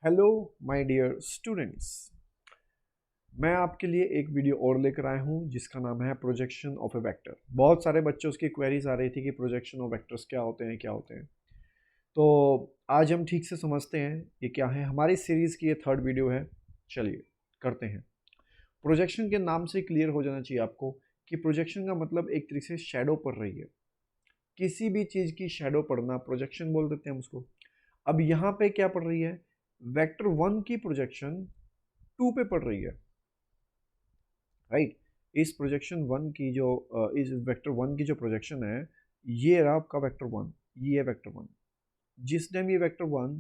Hello my dear students. मैं आपके लिए एक वीडियो और लेकर आया हूँ जिसका नाम है प्रोजेक्शन ऑफ ए वेक्टर। बहुत सारे बच्चों की क्वेरीज आ रही थी कि प्रोजेक्शन ऑफ वेक्टर्स क्या होते हैं। तो आज हम ठीक से समझते हैं ये क्या है। हमारी सीरीज़ की ये थर्ड वीडियो है। चलिए करते हैं। प्रोजेक्शन के नाम से क्लियर हो जाना चाहिए आपको कि प्रोजेक्शन का मतलब एक तरीके से शैडो पड़ रही है। किसी भी चीज़ की शैडो पड़ना प्रोजेक्शन बोल देते हैं हम उसको। अब यहाँ पे क्या पड़ रही है? वेक्टर वन की प्रोजेक्शन टू पे पड़ रही है, राइट। इस प्रोजेक्शन वन की जो इस वेक्टर वन की जो प्रोजेक्शन है, ये रहा आपका वेक्टर वन। ये है वेक्टर वन। जिस टाइम ये वेक्टर वन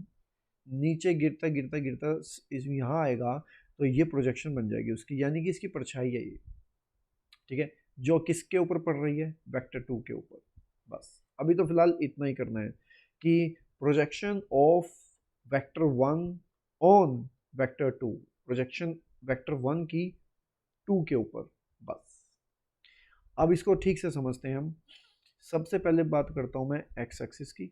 नीचे गिरता गिरता गिरता इस यहाँ आएगा तो ये प्रोजेक्शन बन जाएगी उसकी, यानी कि इसकी परछाई है ये। ठीक है, जो किसके ऊपर पड़ रही है? वेक्टर टू के ऊपर। बस अभी तो फिलहाल इतना ही करना है कि projection of vector one on vector two, projection vector one की टू के ऊपर। बस अब इसको ठीक से समझते हैं हम। सबसे पहले बात करता हूं मैं एक्स एक्सिस की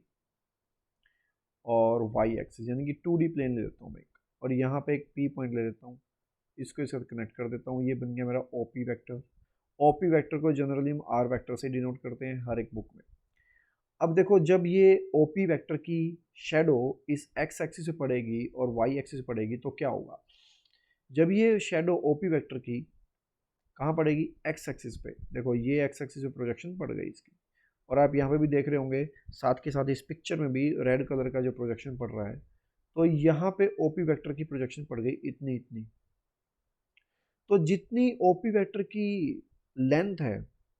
और वाई एक्सिस, यानी कि 2D प्लेन ले लेता हूं मैं एक, और यहाँ पे एक पी पॉइंट ले लेता हूँ। इसको इसके साथ कनेक्ट कर देता हूँ। ये बन गया मेरा ओपी वेक्टर। ओपी वेक्टर को जनरली हम आर वेक्टर से डिनोट करते हैं हर एक बुक में। अब देखो, जब ये ओपी वेक्टर की शेडो इस एक्स एक्सिस पे पड़ेगी और वाई एक्सिस पे पड़ेगी तो क्या होगा? जब ये शेडो ओपी वेक्टर की कहाँ पड़ेगी? एक्स एक्सिस पे। देखो ये एक्स एक्सिस पे प्रोजेक्शन पड़ गई इसकी, और आप यहाँ पे भी देख रहे होंगे साथ के साथ इस पिक्चर में भी रेड कलर का जो प्रोजेक्शन पड़ रहा है। तो यहाँ पे ओपी वेक्टर की प्रोजेक्शन पड़ गई इतनी इतनी। तो जितनी ओपी वेक्टर की लेंथ है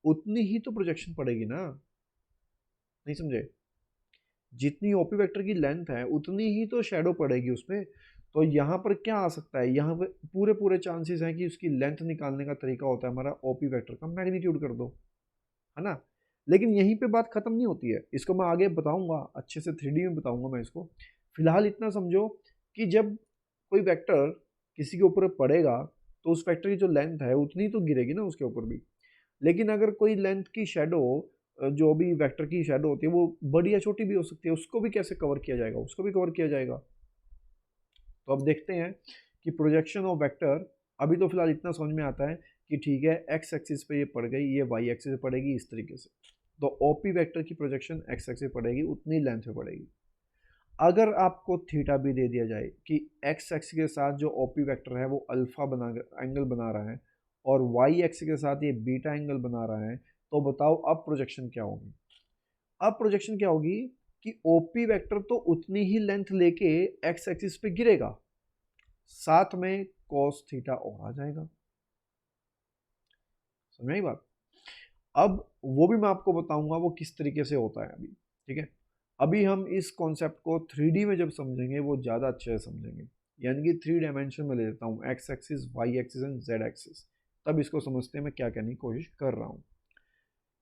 उतनी ही तो प्रोजेक्शन पड़ेगी ना। नहीं समझे? जितनी ओपी वेक्टर की लेंथ है उतनी ही तो शेडो पड़ेगी उसमें। तो यहाँ पर क्या आ सकता है? यहाँ पे पूरे पूरे चांसेस हैं कि उसकी लेंथ निकालने का तरीका होता है हमारा ओपी वेक्टर का मैग्नीट्यूड कर दो, है ना। लेकिन यहीं पे बात खत्म नहीं होती है, इसको मैं आगे बताऊंगा, अच्छे से 3D में बताऊंगा मैं इसको। फिलहाल इतना समझो कि जब कोई वेक्टर किसी के ऊपर पड़ेगा तो उस वेक्टर की जो लेंथ है उतनी तो गिरेगी ना उसके ऊपर भी। लेकिन अगर कोई लेंथ की शेडो, जो भी वेक्टर की शेडो होती है वो बड़ी या छोटी भी हो सकती है, उसको भी कैसे कवर किया जाएगा? उसको भी कवर किया जाएगा। तो अब देखते हैं कि प्रोजेक्शन ऑफ वेक्टर। अभी तो फिलहाल इतना समझ में आता है कि ठीक है, एक्स एक्सिस पे ये पड़ गई, ये वाई एक्सिस पे पड़ेगी इस तरीके से। तो ओपी वेक्टर की प्रोजेक्शन एक्स एक्सिस पे पड़ेगी, उतनी लेंथ पे पड़ेगी। अगर आपको थीटा भी दे दिया जाए कि एक्स एक्सिस के साथ जो ओपी वेक्टर है वो अल्फा बना एंगल बना रहा है और वाई एक्सिस के साथ ये बीटा एंगल बना रहा है, तो बताओ अब प्रोजेक्शन क्या होगी? अब प्रोजेक्शन क्या होगी कि ओपी वेक्टर तो उतनी ही लेंथ लेके एक्स एक्सिस पे गिरेगा, साथ में cos थीटा और आ जाएगा। समझ आई बात? अब वो भी मैं आपको बताऊंगा वो किस तरीके से होता है अभी। ठीक है, अभी हम इस कॉन्सेप्ट को 3D में जब समझेंगे वो ज़्यादा अच्छे से समझेंगे, यानी कि 3 डायमेंशन में ले लेता हूँ, X axis, Y axis and Z axis. तब इसको समझते हैं मैं क्या कहने की कोशिश कर रहा हूँ।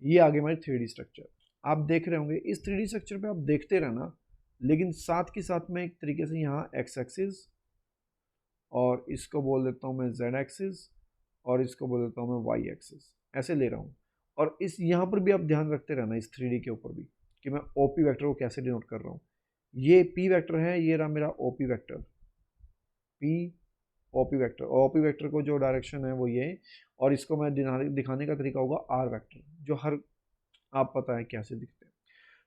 ये आगे हमारी 3D स्ट्रक्चर आप देख रहे होंगे। इस 3D स्ट्रक्चर पे आप देखते रहना, लेकिन साथ के साथ में एक तरीके से यहाँ एक्स एक्सिस, और इसको बोल देता हूँ मैं जेड एक्सिस, और इसको बोल देता हूँ मैं वाई एक्सिस, ऐसे ले रहा हूँ। और इस यहाँ पर भी आप ध्यान रखते रहना इस 3D के ऊपर भी कि मैं ओपी वेक्टर को कैसे डिनोट कर रहा हूँ। ये पी वेक्टर है, ये रहा मेरा OP vector, P OP vector. और ओपी वेक्टर को जो डायरेक्शन है वो ये, और इसको मैं दिखाने का तरीका होगा आर वेक्टर, जो हर आप पता है कैसे दिखते हैं।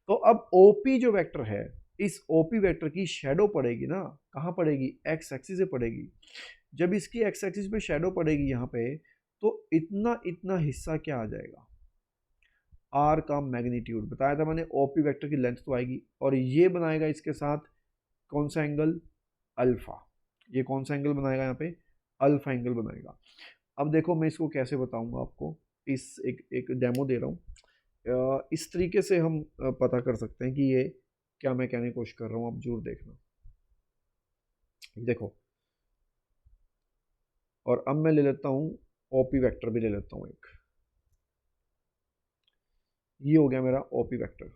तो अब ओपी जो वेक्टर है, इस ओपी वेक्टर की शेडो पड़ेगी ना, कहाँ पड़ेगी? एक्स एक्सिस से पड़ेगी। जब इसकी एक्स एक्सिस पे शेडो पड़ेगी यहाँ पे, तो इतना इतना हिस्सा क्या आ जाएगा? आर का मैग्नीट्यूड बताया था मैंने। ओपी वेक्टर की लेंथ तो आएगी, और ये बनाएगा इसके साथ कौन सा एंगल? अल्फा। ये कौन सा एंगल बनाएगा यहाँ पे? अल्फा एंगल बनाएगा। अब देखो मैं इसको कैसे बताऊंगा आपको, इस एक एक डेमो दे रहा हूँ। इस तरीके से हम पता कर सकते हैं कि ये क्या मैं कहने की कोशिश कर रहा हूँ। आप जरूर देखना। देखो, और अब मैं ले लेता हूँ ओपी वेक्टर भी ले लेता हूँ एक। ये हो गया मेरा ओपी वेक्टर।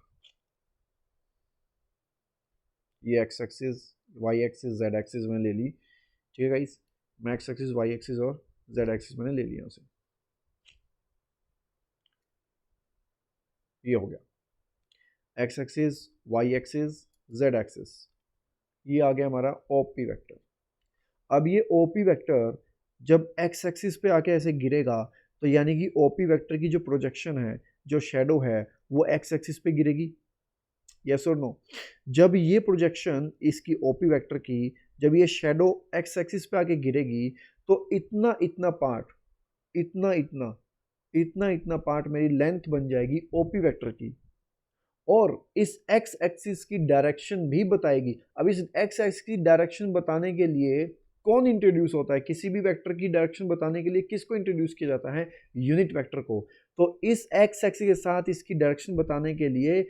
ये X axis, Y axis, Z axis मैंने ले ली। ठीक है गाइस, मैं एक्स एक्सिस, वाई एक्सिस और जेड एक्सिस मैंने ले लिया उसे। ये हो गया X axis, Y axis, Z axis. ये आ गया हमारा ओपी वेक्टर। अब ये ओपी वेक्टर जब एक्स एक्सिस पे आके ऐसे गिरेगा तो यानी कि ओपी वेक्टर की जो प्रोजेक्शन है, जो शेडो है, वो एक्स एक्सिस पे गिरेगी। यस और नो? जब ये प्रोजेक्शन इसकी ओपी वेक्टर की, जब ये शेडो एक्स एक्सिस पे आके गिरेगी तो इतना इतना पार्ट, इतना इतना इतना इतना पार्ट मेरी लेंथ बन जाएगी ओपी वेक्टर की, और इस एक्स एक्सिस की डायरेक्शन भी बताएगी। अब इस एक्स एक्सिस की डायरेक्शन बताने के लिए कौन इंट्रोड्यूस होता है? किसी भी वेक्टर की डायरेक्शन बताने के लिए किसको इंट्रोड्यूस किया जाता है? यूनिट वेक्टर को। तो इस एक्स एक्सिस के साथ इसकी डायरेक्शन बताने के लिए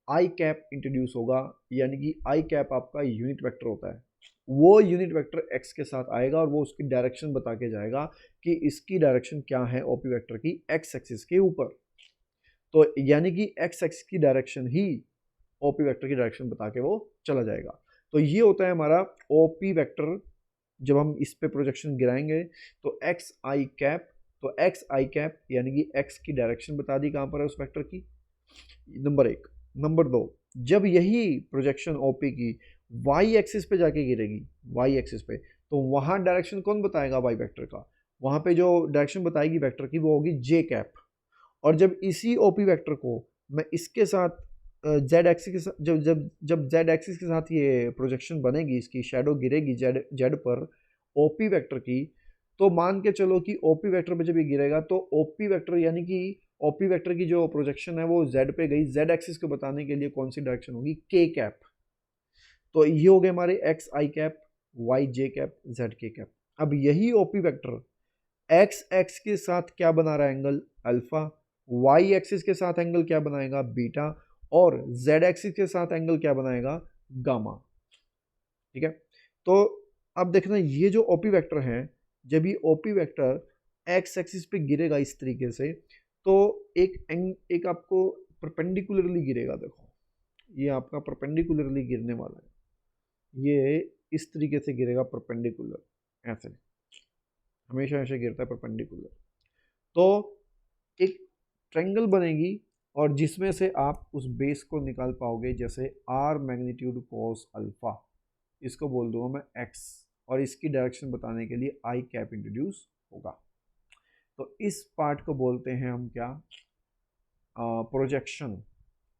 आई कैप इंट्रोड्यूस होगा, यानी कि आई कैप आपका यूनिट वेक्टर होता है। वो यूनिट वेक्टर एक्स के साथ आएगा और वो उसकी डायरेक्शन बता के जाएगा कि इसकी डायरेक्शन क्या है ओपी वेक्टर की एक्स एक्सिस के ऊपर। तो यानी कि एक्स एक्सिस की डायरेक्शन ही ओपी वेक्टर की डायरेक्शन बता के वो चला जाएगा। तो ये होता है हमारा ओपी वेक्टर। जब हम इस पे प्रोजेक्शन गिराएंगे तो एक्स आई कैप, तो एक्स आई कैप यानी कि एक्स की डायरेक्शन बता दी कहां पर है उस वेक्टर की, नंबर एक। नंबर दो, जब यही प्रोजेक्शन ओपी की वाई एक्सिस पे जाके गिरेगी, वाई एक्सिस पे, तो वहां डायरेक्शन कौन बताएगा वाई वेक्टर का? वहां पे जो डायरेक्शन बताएगी वेक्टर की वो होगी जे कैप। और जब इसी ओपी वेक्टर को मैं इसके साथ जेड एक्सिस के साथ, जब जब जब जेड एक्सिस के साथ ये प्रोजेक्शन बनेगी, इसकी शेडो गिरेगी जेड जेड पर ओपी वेक्टर की, तो मान के चलो कि ओपी वेक्टर पे जब ये गिरेगा तो ओपी वेक्टर यानी कि ओपी वेक्टर की जो प्रोजेक्शन है वो जेड पे गई, जेड एक्सिस को बताने के लिए कौन सी डायरेक्शन होगी? के कैप। तो ये हो गए हमारे एक्स आई कैप, वाई जे कैप, जेड के कैप। अब यही ओपी वेक्टर एक्स एक्स के साथ क्या बना रहा है? Angle alpha. वाई एक्सिस के साथ एंगल क्या बनाएगा? बीटा। और जेड एक्सिस के साथ एंगल क्या बनाएगा? गामा। ठीक है। तो अब देखना ये जो ओपी वेक्टर है, जब ये ओपी वेक्टर एक्स एक्सिस पे गिरेगा इस तरीके से, तो एक आपको परपेंडिकुलरली गिरेगा। देखो ये आपका परपेंडिकुलरली गिरने वाला है, ये इस तरीके से गिरेगा परपेंडिकुलर, ऐसे हमेशा ऐसे गिरता है परपेंडिकुलर। तो एक ट्रायंगल बनेगी और जिसमें से आप उस बेस को निकाल पाओगे, जैसे आर मैग्नीट्यूड कोस अल्फा, इसको बोल दूंगा मैं एक्स, और इसकी डायरेक्शन बताने के लिए आई कैप इंट्रोड्यूस होगा। तो इस पार्ट को बोलते हैं हम क्या? प्रोजेक्शन।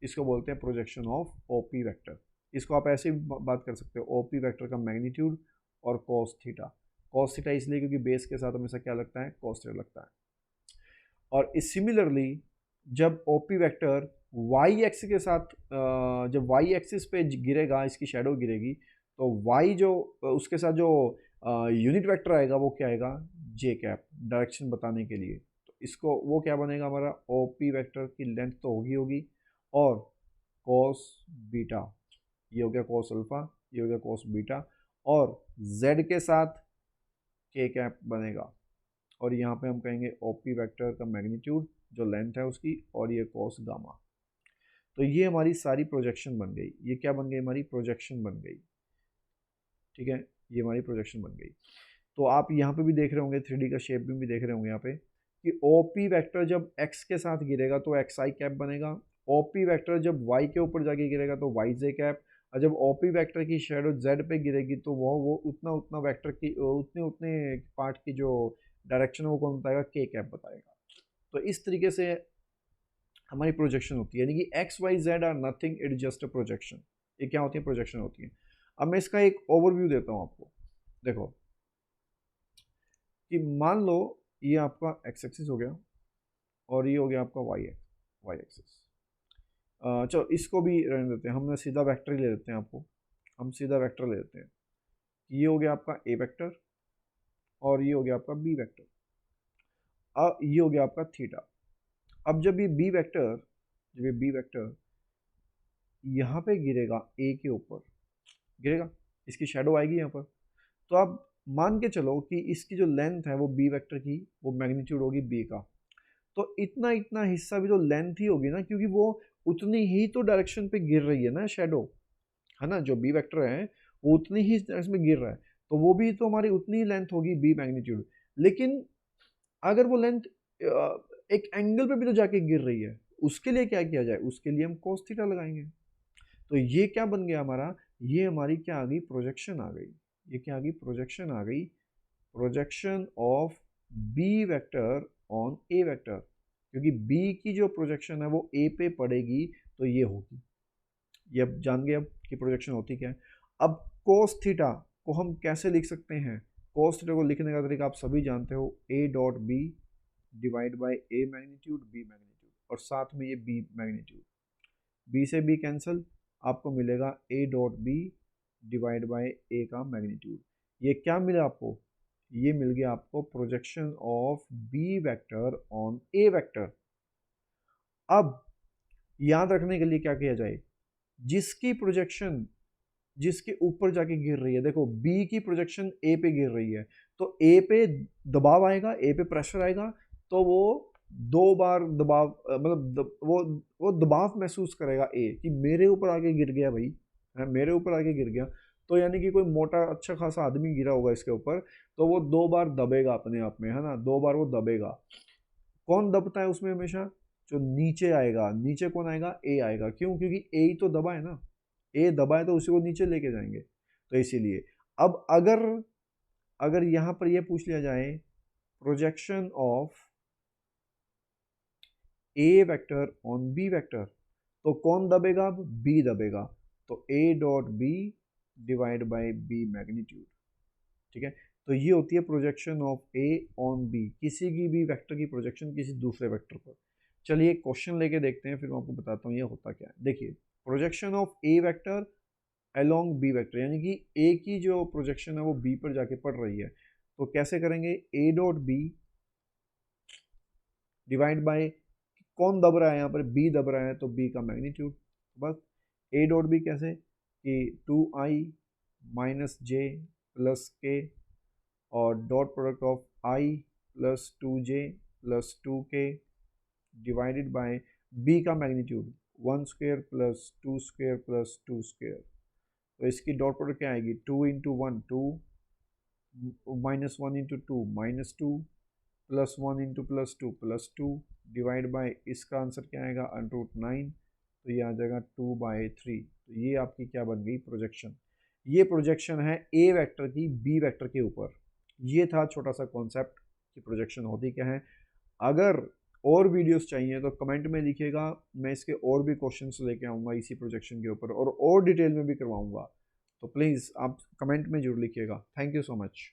इसको बोलते हैं प्रोजेक्शन ऑफ ओपी वेक्टर। इसको आप ऐसे भी बात कर सकते हो, ओपी वेक्टर का मैग्नीट्यूड और कॉस थीटा। कॉस थीटा इसलिए क्योंकि बेस के साथ हमेशा क्या लगता है? कॉस थीटा लगता है। और सिमिलरली जब ओपी वेक्टर वाई एक्सिस के साथ जब वाई एक्सिस पे गिरेगा, इसकी शेडो गिरेगी, तो वाई जो उसके साथ जो यूनिट वेक्टर आएगा वो क्या आएगा? जे कैप, डायरेक्शन बताने के लिए। तो इसको वो क्या बनेगा हमारा? ओपी वेक्टर की लेंथ तो होगी होगी, और कॉस बीटा, ये हो गया कॉस अल्फा, ये हो गया कॉस बीटा, और जेड के साथ के कैप बनेगा। और यहाँ पे हम कहेंगे ओपी वेक्टर का मैग्नीट्यूड जो लेंथ है उसकी, और ये कॉस गामा। तो ये हमारी सारी प्रोजेक्शन बन गई। ये क्या बन गई? हमारी प्रोजेक्शन बन गई। ठीक है, ये हमारी प्रोजेक्शन बन गई। तो आप यहाँ पे भी देख रहे होंगे, 3D का शेप भी देख रहे होंगे यहाँ पे, कि ओपी वेक्टर जब एक्स के साथ गिरेगा तो एक्स आई कैप बनेगा। ओपी वेक्टर जब वाई के ऊपर जाके गिरेगा तो वाई जे कैप। और जब ओपी वेक्टर की शेडो जेड पे गिरेगी तो वो उतना उतना वेक्टर की उतने उतने पार्ट की जो डायरेक्शन है वो कौन बताएगा? के कैप बताएगा। तो इस तरीके से हमारी प्रोजेक्शन होती है, यानी कि X Y Z are nothing, it just a projection. ये क्या होती है? प्रोजेक्शन होती है। अब मैं इसका एक ओवरव्यू देता हूँ आपको। देखो कि मान लो ये आपका एक्स एक्सिस हो गया और ये हो गया आपका वाई एक्सिस। चलो इसको भी रहने देते हैं, हमने सीधा वेक्टर ही ले लेते हैं। आपको हम सीधा वेक्टर ले लेते हैं। ये हो गया आपका ए वेक्टर और ये हो गया आपका बी वेक्टर। अब ये हो गया आपका थीटा। अब जब ये बी वेक्टर यहाँ पे गिरेगा, ए के ऊपर गिरेगा, इसकी शेडो आएगी यहाँ पर। तो आप मान के चलो कि इसकी जो लेंथ है वो बी वेक्टर की, वो मैग्नीट्यूड होगी बी का। तो इतना इतना हिस्सा भी तो लेंथ ही होगी ना, क्योंकि वो उतनी ही तो डायरेक्शन पे गिर रही है ना शेडो, है ना? जो बी वेक्टर है वो उतनी ही डायरेक्शन में गिर रहा है, तो वो भी तो हमारी उतनी ही लेंथ होगी बी मैग्नीट्यूड। लेकिन अगर वो लेंथ एक एंगल पे भी तो जाके गिर रही है, उसके लिए क्या किया जाए? उसके लिए हम कोस थीटा लगाएंगे। तो ये क्या बन गया हमारा? ये हमारी क्या आ गई, प्रोजेक्शन आ गई। ये क्या आ गई, प्रोजेक्शन आ गई। Projection of B vector on A vector, क्योंकि बी की जो प्रोजेक्शन है वो ए पे पड़ेगी, तो ये होगी। ये अब जान गए अब कि प्रोजेक्शन होती क्या है। अब कोस थीटा को हम कैसे लिख सकते हैं, कोस थीटा को लिखने का तरीका आप सभी जानते हो, A dot B divide by A magnitude B magnitude, और साथ में ये बी मैग्नीट्यूड, बी से बी कैंसिल, आपको मिलेगा A dot B divide by A का मैग्नीट्यूड। ये क्या मिला आपको, ये मिल गया आपको projection of B vector on A vector. अब याद रखने के लिए क्या किया जाए, जिसकी प्रोजेक्शन जिसके ऊपर जाके गिर रही है, देखो बी की प्रोजेक्शन ए पे गिर रही है, तो ए पे दबाव आएगा, ए पे प्रेशर आएगा, तो वो दो बार दबाव वो दबाव महसूस करेगा ए कि मेरे ऊपर आके गिर गया भाई, है मेरे ऊपर आके गिर गया। तो यानी कि कोई मोटा अच्छा खासा आदमी गिरा होगा इसके ऊपर, तो वो दो बार दबेगा अपने आप में, है ना, दो बार वो दबेगा। कौन दबता है उसमें हमेशा, जो नीचे आएगा, नीचे कौन आएगा, ए आएगा। क्यों, क्योंकि ए ही तो दबा है ना, ए दबा है तो उसी को नीचे लेके जाएंगे, तो इसीलिए। अब अगर अगर यहां पर ये पूछ लिया जाए projection of A vector on B vector, तो कौन दबेगा, अब बी दबेगा, तो A dot B divide by B magnitude. ठीक है, तो ये होती है projection of A on B, किसी की भी वेक्टर की प्रोजेक्शन किसी दूसरे वेक्टर पर। चलिए क्वेश्चन लेके देखते हैं, फिर मैं आपको बताता हूँ ये होता क्या है। देखिए, projection of A vector along B vector, यानी कि ए की जो प्रोजेक्शन है वो बी पर जाके पड़ रही है, तो कैसे करेंगे, A dot B divide by, कौन दब रहा है यहाँ पर, बी दब रहा है, तो बी का मैग्नीट्यूड। बस ए डॉट बी कैसे कि 2i माइनस जे प्लस के, और dot product of I plus 2j plus 2k divided by B का magnitude 1 square plus 2 square plus 2 square. तो इसकी डॉट प्रोडक्ट क्या आएगी, 2 into 1 2, minus 1 into 2 minus 2, plus 1 into plus 2 plus 2, divide by इसका answer क्या आएगा √9, तो ये आ जाएगा 2/3। तो ये आपकी क्या बन गई, प्रोजेक्शन। ये प्रोजेक्शन है ए वेक्टर की बी वेक्टर के ऊपर। ये था छोटा सा कॉन्सेप्ट कि प्रोजेक्शन होती क्या है। अगर और वीडियोस चाहिए तो कमेंट में लिखिएगा, मैं इसके और भी क्वेश्चंस लेके आऊँगा इसी प्रोजेक्शन के ऊपर, और डिटेल में भी करवाऊँगा। तो प्लीज़ आप कमेंट में जरूर लिखिएगा। Thank you so much.